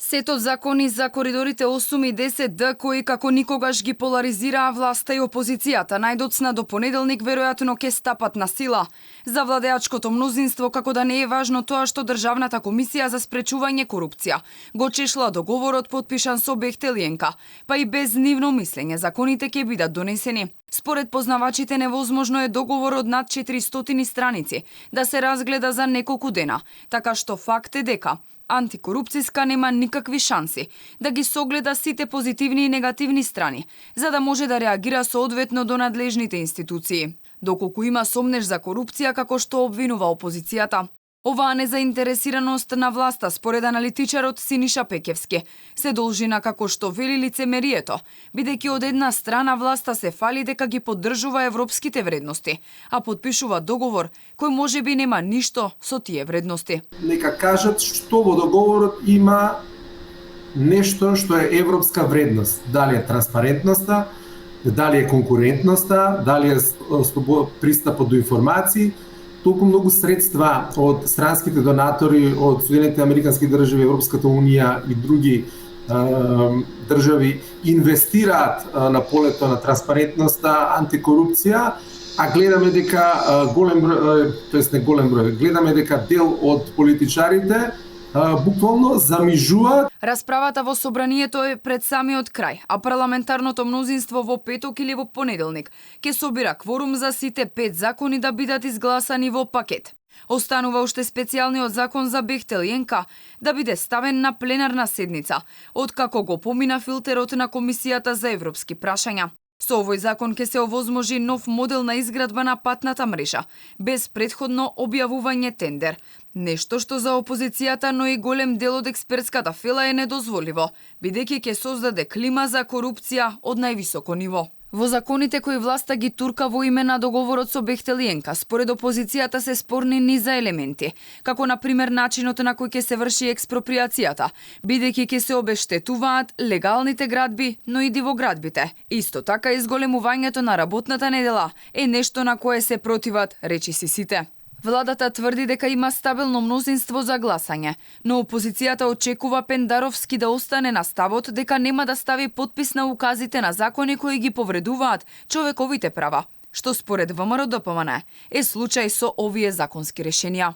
Сетот закони за коридорите 8 и 10Д кои како никогаш ги поларизираа власта и опозицијата најдоцна до понеделник веројатно ќе стапат на сила. За владеачкото мнозинство како да не е важно тоа што Државната комисија за спречување корупција го чешла договорот потпишан со Бехтелиенка, па и без нивно мислење законите ќе бидат донесени. Според познавачите невозможно е договор од над 400 страници да се разгледа за неколку дена, така што факт е дека антикорупцијска нема никакви шанси да ги согледа сите позитивни и негативни страни, за да може да реагира соодветно до надлежните институции. Доколку има сомнеж за корупција како што обвинува опозицијата. Оваа незаинтересираност на власта, според аналитичарот Синиша Пекевски, се должи на како што вели лицемерието, бидејќи од една страна власта се фали дека ги поддржува европските вредности, а подпишува договор кој можеби нема ништо со тие вредности. Нека кажат што во договорот има нешто што е европска вредност. Дали е транспарентноста, дали е конкурентноста, дали е пристапот до информации. Толку многу средства од странските донатори, од Соединетите Американски држави, Европската унија и други држави инвестираат на полето на транспарентноста, антикорупција, а гледаме дека гледаме дека дел од политичарите буквално замижуваат. Расправата во собранието е пред самиот крај, а парламентарното мнозинство во петок или во понеделник ќе собира кворум за сите 5 закони да бидат изгласани во пакет. Останува уште специјалниот закон за Бехтелиенка да биде ставен на пленарна седница, откако го помина филтерот на Комисијата за европски прашања. Со овој закон ќе се овозможи нов модел на изградба на патната мрежа, без претходно објавување тендер. Нешто што за опозицијата, но и голем дел од експертската фела е недозволиво, бидејќи ќе создаде клима за корупција од највисоко ниво. Во законите кои власта ги турка во име на договорот со Бехтелиенка, според опозицијата се спорни низа елементи, како на пример начинот на кој ќе се врши експроприацијата, бидејќи ќе се обештетуваат легалните градби, но и дивоградбите. Исто така изголемувањето на работната недела е нешто на кое се противат речиси сите. Владата тврди дека има стабилно мнозинство за гласање, но опозицијата очекува Пендаровски да остане на ставот дека нема да стави подпис на указите на закони кои ги повредуваат човековите права, што според ВМРО-ДПМН е случај со овие законски решенија.